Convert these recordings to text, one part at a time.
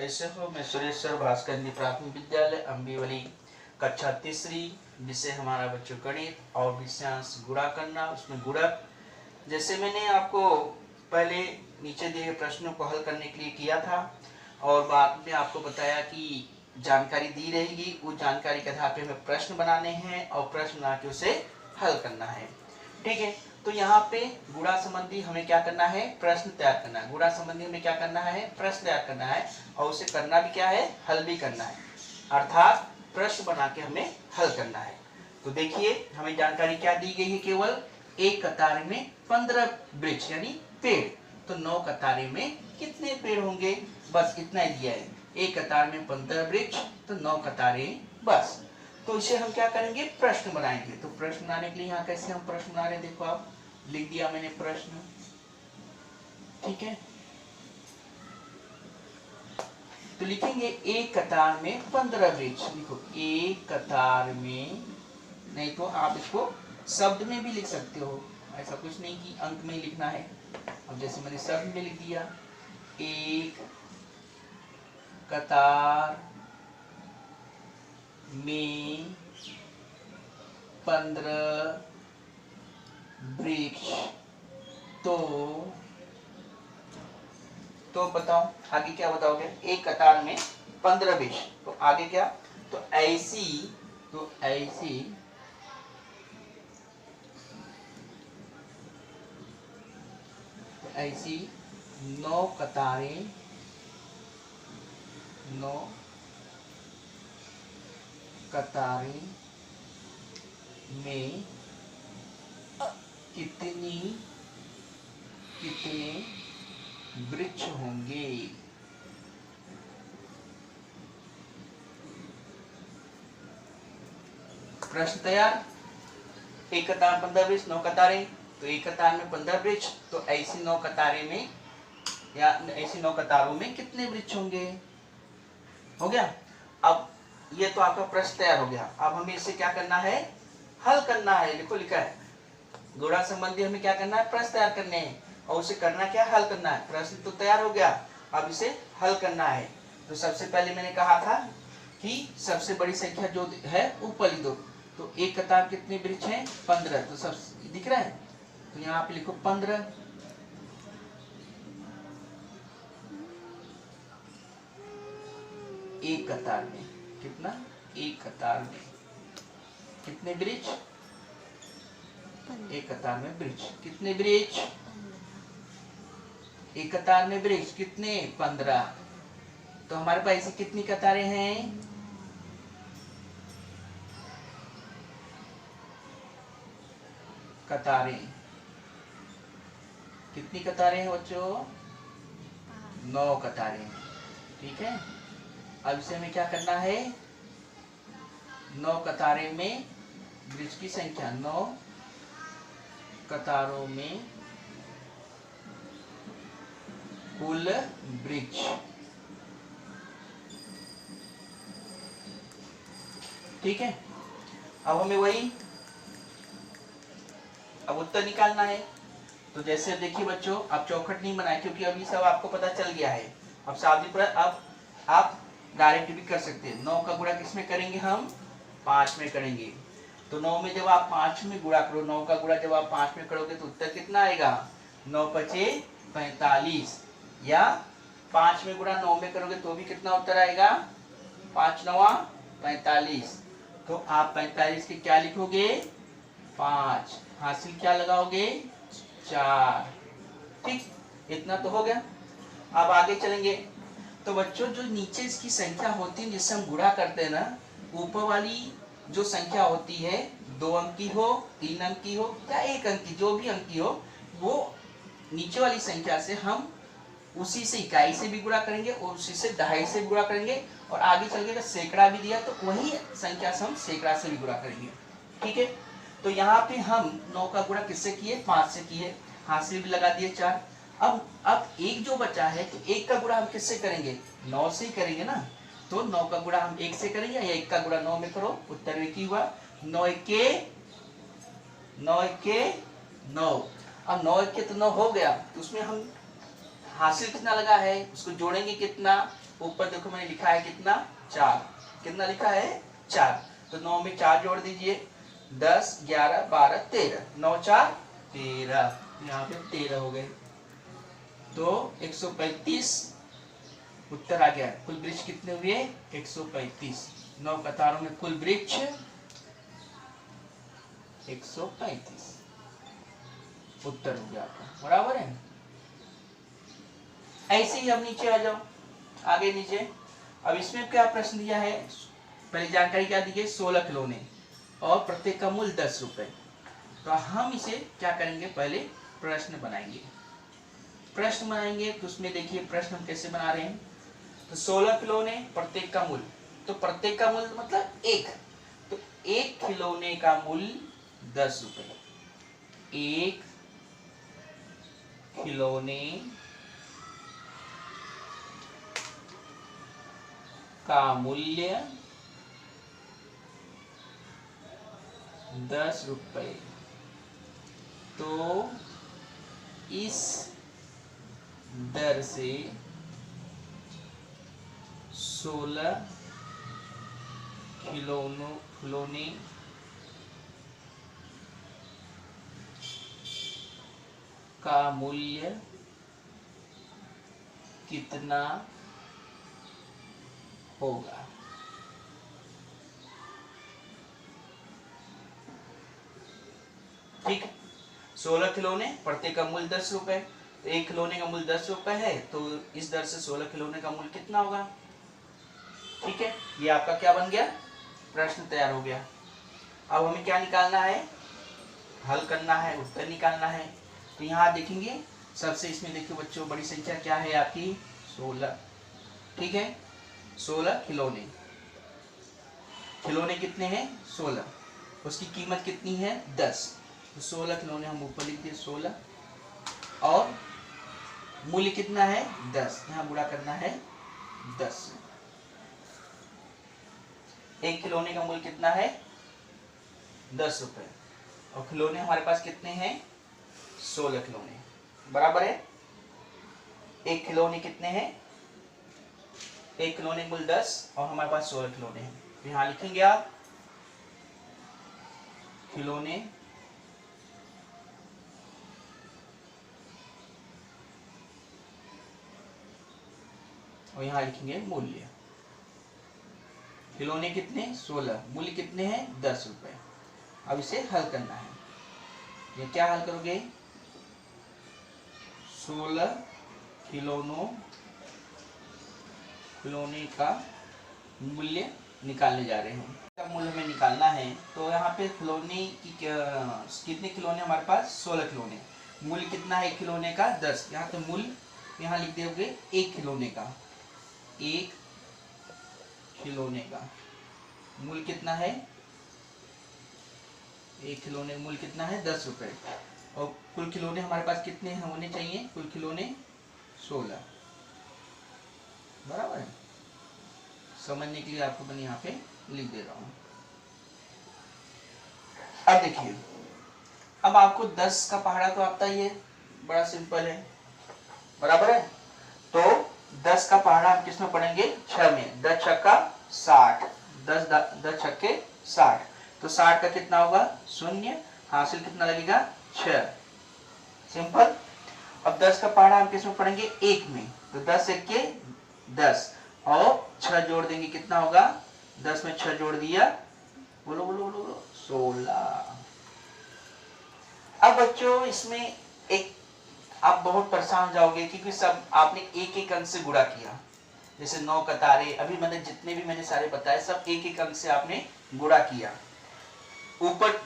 कैसे हो? मैं सुरेश्वर भास्कर हिंदी प्राथमिक विद्यालय अम्बीवली, कक्षा तीसरी। विषय हमारा बच्चों गणित और विषयांश गुणा करना, उसमें गुणक। जैसे मैंने आपको पहले नीचे दिए गए प्रश्नों को हल करने के लिए किया था और बाद में आपको बताया कि जानकारी दी रहेगी, उस जानकारी के आधार पर हमें प्रश्न बनाने हैं और प्रश्न बना के उसे हल करना है। ठीक है, तो यहाँ पे गुणा संबंधी हमें क्या करना है? प्रश्न तैयार करना है। गुणा संबंधी हमें क्या करना है? प्रश्न तैयार करना है और उसे करना भी क्या है? हल भी करना है, अर्थात प्रश्न बना के हमें हल करना है। तो देखिए हमें जानकारी क्या दी गई है? केवल एक कतार में 15 वृक्ष यानी पेड़, तो 9 कतारे में कितने पेड़ होंगे? बस इतना ही दिया है। एक कतार में 15 वृक्ष तो 9 कतारें, बस। तो इसे हम क्या करेंगे? प्रश्न बनाएंगे। तो प्रश्न बनाने के लिए यहाँ कैसे हम प्रश्न बना रहे हैं? देखो आप, लिख दिया मैंने प्रश्न। ठीक है, तो लिखेंगे एक कतार में 15 वृक्ष। लिखो एक कतार में, नहीं तो आप इसको शब्द में भी लिख सकते हो, ऐसा कुछ नहीं कि अंक में ही लिखना है। अब जैसे मैंने शब्द में लिख दिया, एक कतार में 15 वृक्ष। तो बताओ आगे क्या बताओगे? एक कतार में 15 वृक्ष, तो आगे क्या? तो ऐसी 9 कतारें, 9 कतारें में कितने वृक्ष होंगे? प्रश्न तैयार। एक कतार 15 वृक्ष, 9 कतारें, तो एक कतार में 15 वृक्ष, तो ऐसी 9 कतारें में या ऐसी 9 कतारों में कितने वृक्ष होंगे? हो गया। अब ये तो आपका प्रश्न तैयार हो गया। अब हमें इसे क्या करना है? हल करना है। लिखो, लिखा है गुणा संबंधी हमें क्या करना है? प्रश्न तैयार करने हैं और उसे करना क्या? हल करना है। प्रश्न तो तैयार हो गया, अब इसे हल करना है। तो सबसे पहले मैंने कहा था कि सबसे बड़ी संख्या जो है ऊपर लिख दो। तो एक कतार कितने वृक्ष हैं? 15। तो सब दिख रहा है, तो यहाँ पे लिखो 15। एक कतार में कितना? एक कतार में कितने वृक्ष? एक कतार में वृक्ष कितने वृक्ष? एक कतार में वृक्ष कितने? 15। तो हमारे पास ऐसी कितनी कतारें हैं? कतारें कितनी कतारें हैं बच्चों? 9 कतारें। ठीक है, अब इसे हमें क्या करना है? 9 कतारें में वृक्ष की संख्या, 9 कतारों में कुल वृक्ष। ठीक है, अब हमें वही अब उत्तर निकालना है। तो जैसे देखिए बच्चों, अब चौखट नहीं बनाए क्योंकि अभी सब आपको पता चल गया है। अब सावधि पर अब आप डायरेक्ट भी कर सकते हैं। 9 का गुणा किस में करेंगे? हम 5 में करेंगे। तो 9 में जब आप 5 में गुणा करो, 9 का गुणा जब आप 5 में करोगे तो उत्तर कितना आएगा? 9 पचे 45, या 5 में गुणा 9 में करोगे तो भी कितना उत्तर आएगा? 5 9 45। तो आप 45 के क्या लिखोगे? 5। हासिल क्या लगाओगे? 4। ठीक, इतना तो हो गया। अब आगे चलेंगे। तो बच्चों जो नीचे इसकी संख्या होती है जिससे हम गुणा करते हैं ना, ऊपर वाली जो संख्या होती है 2 अंक की हो, 3 अंक की हो या 1 अंक की, जो भी अंक की हो, वो नीचे वाली संख्या से हम उसी से इकाई से भी गुणा करेंगे और उसी से दहाई से भी गुणा करेंगे, और आगे चल के सैकड़ा भी दिया तो वही संख्या से हम सैकड़ा से भी गुणा करेंगे। ठीक है, तो यहाँ पे हम 9 का गुणा किससे किए? 5 से किए, हासिल भी लगा दिए 4। अब एक जो बचा है, तो 1 का गुणा हम किससे करेंगे? 9 से ही करेंगे ना। तो 9 का गुणा हम 1 से करेंगे, या 1 का गुणा 9 में करो, उत्तर 1 ही हुआ। 9 1 9। अब 9 1 तो 9 हो गया, तो उसमें हम हासिल कितना लगा है उसको जोड़ेंगे कितना? ऊपर देखो मैंने लिखा है कितना, 4। कितना लिखा है, 4। तो 9 में 4 जोड़ दीजिए, 10, 11, 12, 13, 9 4 13, यहाँ पे 13 हो गए। तो 135 उत्तर आ गया। कुल वृक्ष कितने हुए, 135। 9 कतारों में कुल वृक्ष 135 उत्तर हो गया आपका, बराबर है। ऐसे ही अब नीचे आ जाओ, आगे नीचे। अब इसमें क्या प्रश्न दिया है, पहले जानकारी क्या दी है, 16 खिलौने और प्रत्येक का मूल्य 10 रुपए। तो हम इसे क्या करेंगे, पहले प्रश्न बनाएंगे। प्रश्न बनाएंगे तो उसमें देखिए प्रश्न हम कैसे बना रहे हैं। तो 16 खिलौने, प्रत्येक का मूल्य, तो प्रत्येक का मूल्य मतलब एक, तो एक खिलौने का मूल्य 10 रुपए। एक खिलौने का मूल्य 10 रुपए। तो इस दर से 16 खिलौने का मूल्य कितना होगा। ठीक है, 16 खिलौने, प्रत्येक का मूल्य 10 रुपए। तो एक खिलौने का मूल्य 10 रुपए है, तो इस दर से 16 खिलौने का मूल्य कितना होगा। ठीक है, ये आपका क्या बन गया, प्रश्न तैयार हो गया। अब हमें क्या निकालना है, हल करना है, उत्तर निकालना है। तो यहाँ देखेंगे सबसे, इसमें देखिए बच्चों बड़ी संख्या क्या है आपकी, 16। ठीक है, 16 खिलौने, खिलौने कितने हैं, 16, उसकी कीमत कितनी है, 10। तो 16 खिलौने हम ऊपर लिख दिए 16, और मूल्य कितना है, 10, यहाँ गुणा करना है 10। एक खिलौने का मूल्य कितना है, 10 रुपए, और खिलौने हमारे पास कितने हैं, 16 खिलौने, बराबर है। एक खिलौने कितने हैं, एक खिलौने मूल्य 10 और हमारे पास 16 खिलौने हैं। तो यहाँ लिखेंगे आप खिलौने और यहाँ लिखेंगे मूल्य। खिलौने कितने, 16, मूल्य कितने हैं, 10 रुपए। अब इसे हल करना है। ये क्या हल करोगे, 16 खिलौने का मूल्य निकालने जा रहे हैं। का मूल्य हमें निकालना है, तो यहाँ पे खिलौने की कितने खिलौने हमारे पास, 16 खिलौने। मूल्य कितना है एक खिलौने का, 10। यहाँ तो मूल्य यहाँ लिख दोगे एक खिलौने का, एक खिलौने का मूल्य कितना है, एक खिलौने मूल्य कितना है, 10 रुपए। और कुल खिलौने हमारे पास कितने होने चाहिए, कुल खिलौने 16, बराबर है। समझने के लिए आपको मैंने यहाँ पे लिख दे रहा हूं। अब देखिए, अब आपको 10 का पहाड़ा तो आता ही है, बड़ा सिंपल है, बराबर है। तो 10 का पहाड़ा हम किसमें पढ़ेंगे, 6 में। 10 छक्का 60, 10 छक्के 60, तो 60 का कितना होगा, 0, हासिल कितना लगेगा, 6, सिंपल। अब 10 का पहाड़ा हम किसमें पढ़ेंगे, 1 में। तो 10 एक्के 10 और 6 जोड़ देंगे, कितना होगा, 10 में 6 जोड़ दिया, बोलो बोलो बोलो बोलो, 16। अब बच्चों इसमें एक आप बहुत परेशान हो जाओगे, क्योंकि सब आपने एक एक अंक से गुणा किया। जैसे 9 कतारे, अभी मैंने जितने भी मैंने सारे बताए, सब एक एक अंक से आपने गुणा किया। ऊपर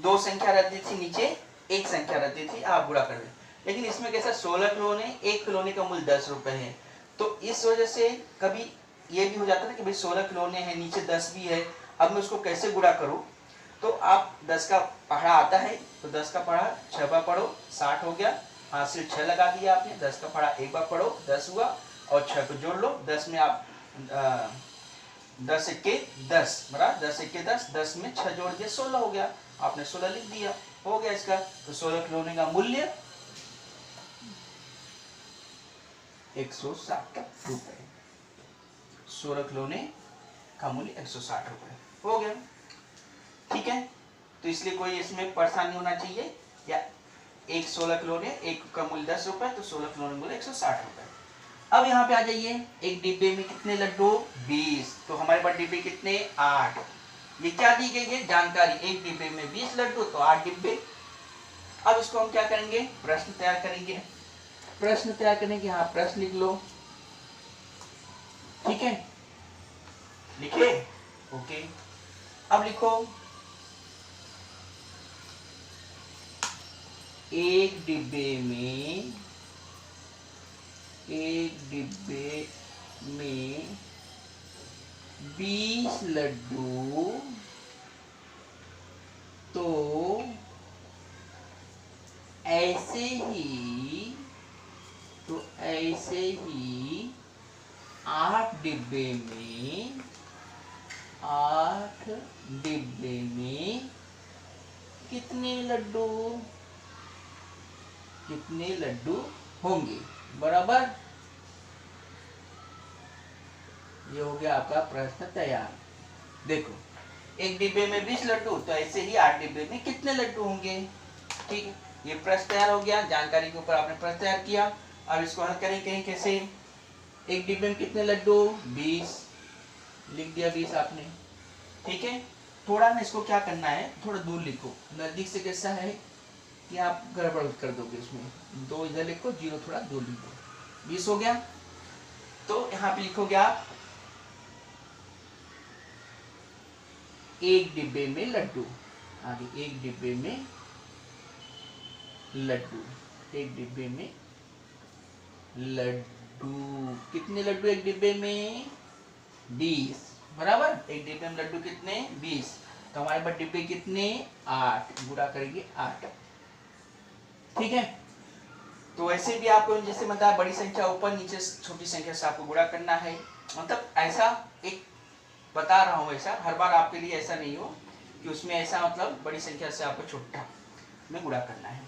2 संख्या रहती थी, नीचे 1 संख्या रहती थी, आप गुणा कर रहे। लेकिन इसमें कैसा, 16 खिलौने, एक खिलौने का मूल्य 10 रुपए है। तो इस वजह से कभी ये भी हो जाता है कि भाई 16 खिलौने हैं, नीचे 10 भी है, अब मैं उसको कैसे गुणा करूं। तो आप 10 का पहाड़ा आता है, तो 10 का पहाड़ा 6 बार पढ़ो, 60 हो गया, हासिल 6 लगा दिया आपने। 10 का पहाड़ा एक बार पढ़ो, 10 हुआ, और 6 को जोड़ लो। 10 में आप 10 एक्के 10, बराबर 10 एक्के 10, 10 में 6 जोड़ दिया, 16 हो गया, आपने 16 लिख दिया, हो गया इसका। तो 16 खिलौने का मूल्य 160 रुपए। 16 खिलौने का मूल्य 160 रुपए हो गया। ठीक है, तो इसलिए कोई इसमें परेशानी होना चाहिए। या एक 16 खिलौने, एक का मूल्य 10 रुपए, तो 16 खिलौने मूल्य 160 रुपए। अब यहाँ पे आ जाइए, एक डिब्बे में कितने लड्डू? 20। तो हमारे पास डिब्बे कितने? 8। ये क्या दी गई है? जानकारी। एक डिब्बे में 20 लड्डू तो 8 डिब्बे। अब इसको हम क्या करेंगे? प्रश्न तैयार करेंगे। प्रश्न तैयार करने के, हाँ प्रश्न लिख लो। ठीक है, लिखे? ओके, अब लिखो, एक डिब्बे में 20 लड्डू तो ऐसे ही 8 डिब्बे में कितने लड्डू होंगे? बराबर। ये हो गया आपका प्रश्न तैयार। देखो, एक डिब्बे में 20 लड्डू तो ऐसे ही 8 डिब्बे में कितने लड्डू होंगे? ठीक है, ये प्रश्न तैयार हो गया। जानकारी के ऊपर आपने प्रश्न तैयार किया। अब इसको हल करेंगे कैसे? एक डिब्बे में कितने लड्डू? 20। लिख दिया 20 आपने। ठीक है, थोड़ा ना इसको क्या करना है, थोड़ा दूर लिखो। नजदीक से कैसा है कि आप गड़बड़ कर दोगे। इसमें 2 इधर लिखो, 0 थोड़ा दूर लिखो। 20 हो गया। तो यहाँ पे लिखोगे आप, एक डिब्बे में लड्डू। आगे, एक डिब्बे में लड्डू। एक डिब्बे में लड्डू, कितने लड्डू एक डिब्बे में? 20। बराबर। एक डिब्बे में लड्डू कितने? 20। तो हमारे पास डिब्बे कितने? 8। गुणा करेंगे 8। ठीक है, तो ऐसे भी आपको जैसे बताया, बड़ी संख्या ऊपर, नीचे छोटी संख्या से आपको गुणा करना है। मतलब ऐसा एक बता रहा हूँ, ऐसा हर बार आपके लिए ऐसा नहीं हो कि उसमें ऐसा मतलब बड़ी संख्या से आपको छोटा में गुणा करना है।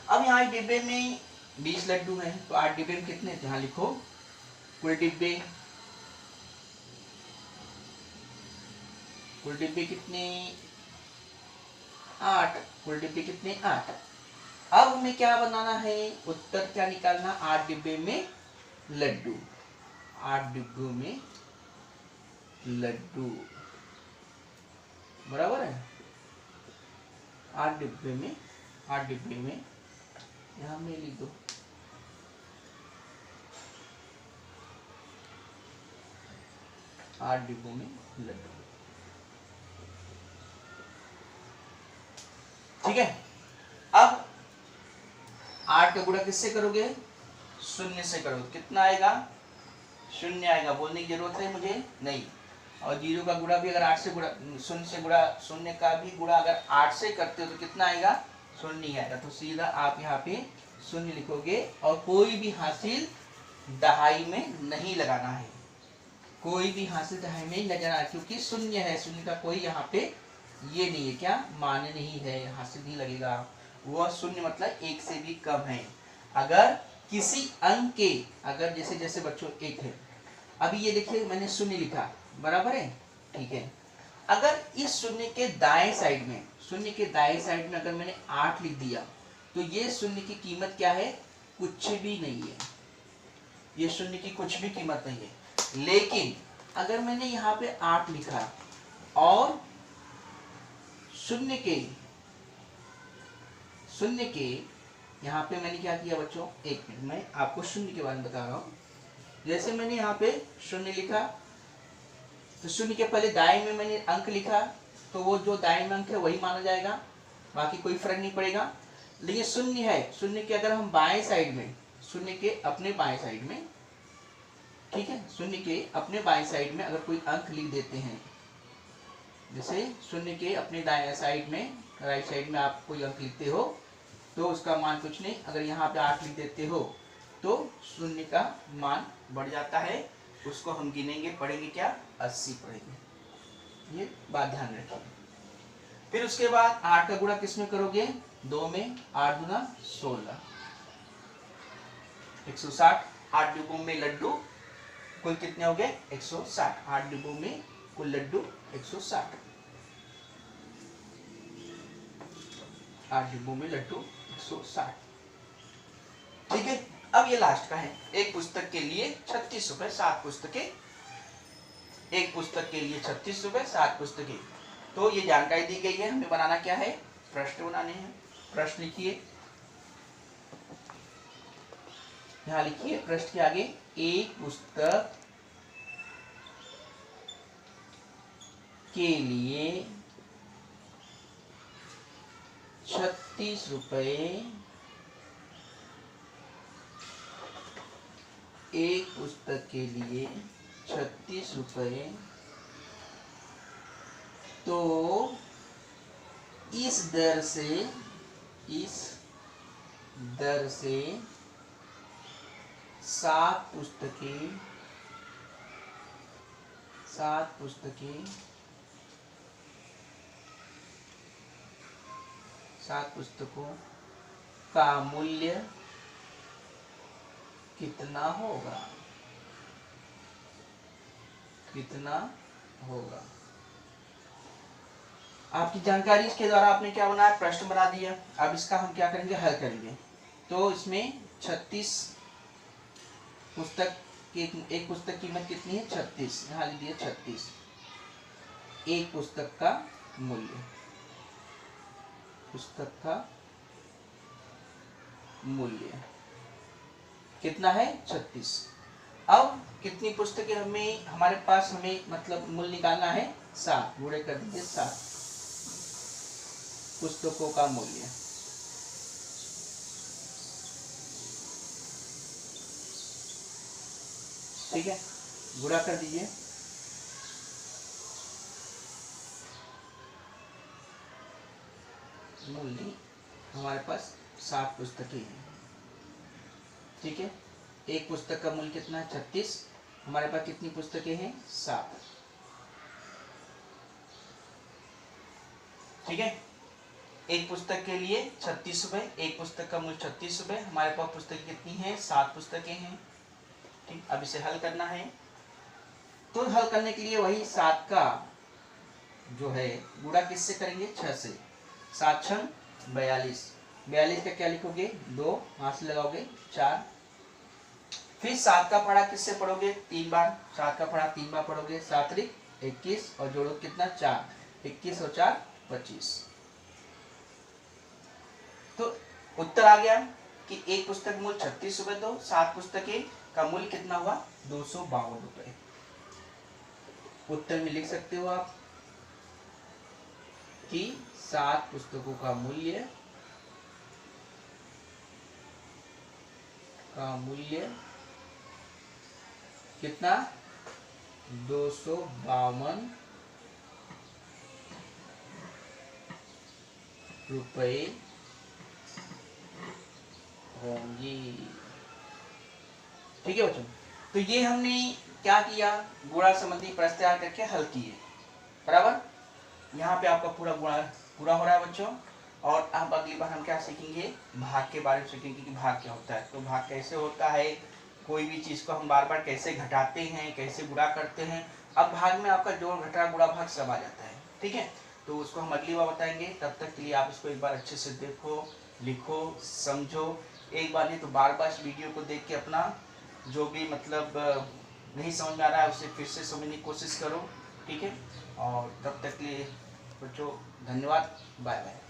अब यहाँ डिब्बे में 20 लड्डू हैं, तो 8 डिब्बे में कितने? यहाँ लिखो, कुल डिब्बे कितने? 8। कुल डिब्बे कितने? 8। अब हमें क्या बनाना है? उत्तर क्या निकालना? 8 डिब्बे में लड्डू। 8 डिब्बों में लड्डू, बराबर है। 8 डिब्बे में यहाँ में लिख दो, 8 डिब्बों में लड्डू। ठीक है, अब 8 का गुणा किससे करोगे? 0 से करोगे। कितना आएगा? 0 आएगा। बोलने की जरूरत है मुझे? नहीं। और 0 का गुणा भी अगर 8 से गुणा, 0 से गुणा, 0 का भी गुणा अगर 8 से करते हो तो कितना आएगा? 0 आएगा। तो सीधा आप यहाँ पे 0 लिखोगे। और कोई भी हासिल दहाई में नहीं लगाना है। कोई भी हासिल दहाई में नहीं लगाना, क्योंकि 0 है। 0 का कोई यहाँ पे ये नहीं है, क्या मान्य नहीं है, हासिल नहीं लगेगा। वह 0 मतलब 1 से भी कम है। अगर किसी अंक के, अगर जैसे जैसे बच्चों 1 है, अभी ये देखिए मैंने 0 लिखा, बराबर है। ठीक है, अगर इस 0 के दाएं साइड में, 0 के दाएं साइड में अगर मैंने 8 लिख दिया, तो ये 0 की कीमत क्या है? कुछ भी नहीं है। ये 0 की कुछ भी कीमत नहीं है। लेकिन अगर मैंने यहाँ पे 8 लिखा और 0 के यहाँ पे मैंने क्या किया बच्चों? 1 मिनट, मैं आपको 0 के बारे में बता रहा हूँ। जैसे मैंने यहाँ पे 0 लिखा, तो 0 के पहले दाएं में मैंने अंक लिखा, तो वो जो दाएं में अंक है वही माना जाएगा, बाकी कोई फर्क नहीं पड़ेगा। लेकिन 0 है, 0 के अगर हम बाएं साइड में, 0 के अपने बाएं साइड में, ठीक है, 0 के अपने बाएं साइड में अगर कोई अंक लिख देते हैं, जैसे 0 के अपने दाएं साइड में, राइट साइड में आप कोई अंक लिखते हो, तो उसका मान कुछ नहीं। अगर यहाँ पे 8 लिख देते हो तो 0 का मान बढ़ जाता है। उसको हम गिनेंगे, पढ़ेंगे क्या? 80 पढ़ेंगे। ये बात ध्यान रखिए। फिर उसके बाद 8 का गुणा किस में करोगे? 2 में। 8 गुना 16, 160। 8 डिब्बों में लड्डू कुल कितने हो गए 160। 8 डिब्बों में कुल लड्डू 160। 8 डिब्बों में लड्डू 160। ठीक है। अब ये लास्ट का है। एक पुस्तक के लिए 36 रुपए, 7 पुस्तकें। एक पुस्तक के लिए 36 रुपए, 7 पुस्तकें। तो ये जानकारी दी गई है। हमें बनाना क्या है, प्रश्न बनाने हैं। प्रश्न लिखिए, यहाँ लिखिए प्रश्न के आगे एक पुस्तक के लिए 36 रुपए, एक पुस्तक के लिए 36 रुपए, तो इस दर से 7 पुस्तकों का मूल्य कितना होगा, आपकी जानकारी इसके द्वारा आपने क्या बनाया, प्रश्न बना दिया। अब इसका हम क्या करेंगे, हल करेंगे। तो इसमें 36 पुस्तक की एक पुस्तक की कीमत कितनी है 36, यहाँ लिख दिया 36। एक पुस्तक का मूल्य, पुस्तक का मूल्य कितना है 36। अब कितनी पुस्तकें हमारे पास हमें मतलब मूल्य निकालना है 7, गुणे कर दीजिए 7 पुस्तकों का मूल्य। ठीक है, गुणा कर दीजिए। मूल्य हमारे पास 7 पुस्तकें हैं। ठीक है, एक पुस्तक का मूल्य कितना है 36, हमारे पास कितनी पुस्तकें हैं 7। ठीक है, एक पुस्तक के लिए 36 रुपए, एक पुस्तक का मूल्य 36 रुपए, हमारे पास पुस्तकें कितनी हैं 7 पुस्तकें हैं। ठीक, अब इसे हल करना है। तो हल करने के लिए वही 7 का जो है गुणा किससे करेंगे 6 से। 7 6 42, 42 का क्या लिखोगे 2, हाथ से लगाओगे 4। फिर 7 का पढ़ा किससे पढ़ोगे 3 बार, 7 का पढ़ा 3 बार पढ़ोगे, 7 3 21 और जोड़ो कितना 4, 21 और 4 25। तो उत्तर आ गया कि एक पुस्तक मूल्य 36 रुपए, तो 7 पुस्तकें का मूल्य कितना हुआ 252 रुपए। उत्तर में लिख सकते हो आप कि 7 पुस्तकों का मूल्य कितना 252 रुपए होंगी। ठीक है बच्चों, तो ये हमने क्या किया, गुणा संबंधी प्रश्न तैयार करके हल किए। बराबर, यहाँ पे आपका पूरा गुणा पूरा हो रहा है बच्चों। और अब अगली बार हम क्या सीखेंगे, भाग के बारे में सीखेंगे कि भाग क्या होता है, तो भाग कैसे होता है, कोई भी चीज को हम बार बार कैसे घटाते हैं, कैसे गुणा करते हैं। अब भाग में आपका जोड़ घटा गुणा भाग सब आ जाता है। ठीक है, तो उसको हम अगली बार बताएंगे। तब तक के लिए आप इसको एक बार अच्छे से देखो, लिखो, समझो। एक बार नहीं तो बार बार इस वीडियो को देख के अपना जो भी मतलब नहीं समझ में आ रहा है उसे फिर से समझने की कोशिश करो। ठीक है, और तब तक के लिए बच्चों धन्यवाद, बाय बाय।